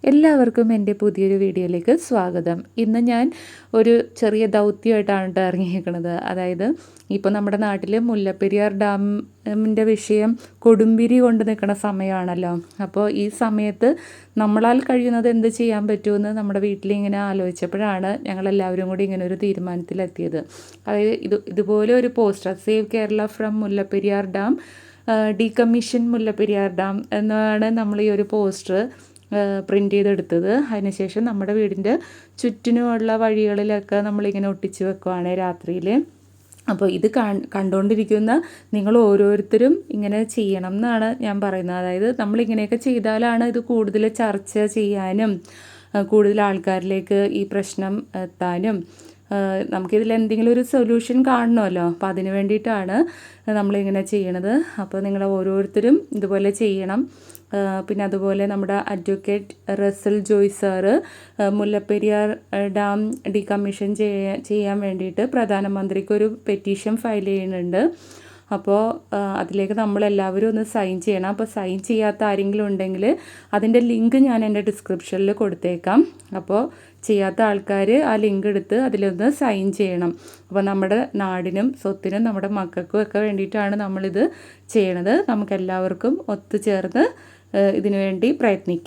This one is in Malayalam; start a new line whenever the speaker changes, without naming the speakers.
എല്ലാവർക്കും എൻ്റെ പുതിയൊരു വീഡിയോയിലേക്ക് സ്വാഗതം. ഇന്ന് ഞാൻ ഒരു ചെറിയ ദൗത്യമായിട്ടാണ് ഇറങ്ങിയിരിക്കുന്നത്. അതായത് ഇപ്പോൾ നമ്മുടെ നാട്ടിൽ മുല്ലപ്പെരിയാർ ഡാമിൻ്റെ വിഷയം കൊടുമ്പിരി കൊണ്ട് നിൽക്കുന്ന സമയമാണല്ലോ. അപ്പോൾ ഈ സമയത്ത് നമ്മളാൽ കഴിയുന്നത് എന്ത് ചെയ്യാൻ പറ്റുമെന്ന് നമ്മുടെ വീട്ടിലിങ്ങനെ ആലോചിച്ചപ്പോഴാണ് ഞങ്ങളെല്ലാവരും കൂടി ഇങ്ങനെ ഒരു തീരുമാനത്തിലെത്തിയത്. അതായത് ഇതുപോലെ ഒരു poster, save Kerala from Mullaperiyar dam, decommission Mullaperiyar dam എന്നാണ് നമ്മൾ ഈ ഒരു പോസ്റ്റർ പ്രിൻ്റ് ചെയ്തെടുത്തത്. അതിനുശേഷം നമ്മുടെ വീടിൻ്റെ ചുറ്റിനുമുള്ള വഴികളിലൊക്കെ നമ്മളിങ്ങനെ ഒട്ടിച്ച് വെക്കുവാണ് രാത്രിയിൽ. അപ്പോൾ ഇത് കണ്ടുകൊണ്ടിരിക്കുന്ന നിങ്ങൾ ഓരോരുത്തരും ഇങ്ങനെ ചെയ്യണം എന്നാണ് ഞാൻ പറയുന്നത്. അതായത് നമ്മളിങ്ങനെയൊക്കെ ചെയ്താലാണ് ഇത് കൂടുതൽ ചർച്ച ചെയ്യാനും കൂടുതൽ ആൾക്കാരിലേക്ക് ഈ പ്രശ്നം എത്താനും നമുക്കിതിൽ എന്തെങ്കിലും ഒരു സൊല്യൂഷൻ കാണണമല്ലോ. അപ്പോൾ അതിന് വേണ്ടിയിട്ടാണ് നമ്മളിങ്ങനെ ചെയ്യണത്. അപ്പോൾ നിങ്ങൾ ഓരോരുത്തരും ഇതുപോലെ ചെയ്യണം. പിന്നെ അതുപോലെ നമ്മുടെ advocate Russel Joy sir Mullaperiyar dam decommission ചെയ്യാൻ വേണ്ടിയിട്ട് പ്രധാനമന്ത്രിക്ക് ഒരു പെറ്റീഷൻ ഫയൽ ചെയ്യുന്നുണ്ട്. അപ്പോൾ അതിലേക്ക് നമ്മളെല്ലാവരും ഒന്ന് സൈൻ ചെയ്യണം. അപ്പോൾ സൈൻ ചെയ്യാത്ത ആരെങ്കിലും ഉണ്ടെങ്കിൽ അതിൻ്റെ ലിങ്ക് ഞാൻ എൻ്റെ ഡിസ്ക്രിപ്ഷനിൽ കൊടുത്തേക്കാം. അപ്പോൾ ചെയ്യാത്ത ആൾക്കാർ ആ ലിങ്ക് എടുത്ത് അതിലൊന്ന് സൈൻ ചെയ്യണം. അപ്പോൾ നമ്മുടെ നാടിനും സ്വത്തിനും നമ്മുടെ മക്കൾക്കും ഒക്കെ വേണ്ടിയിട്ടാണ് നമ്മളിത് ചെയ്യണത്. നമുക്കെല്ലാവർക്കും ഒത്തുചേർന്ന് ഇതിനു വേണ്ടി പ്രയത്നിക്കാം.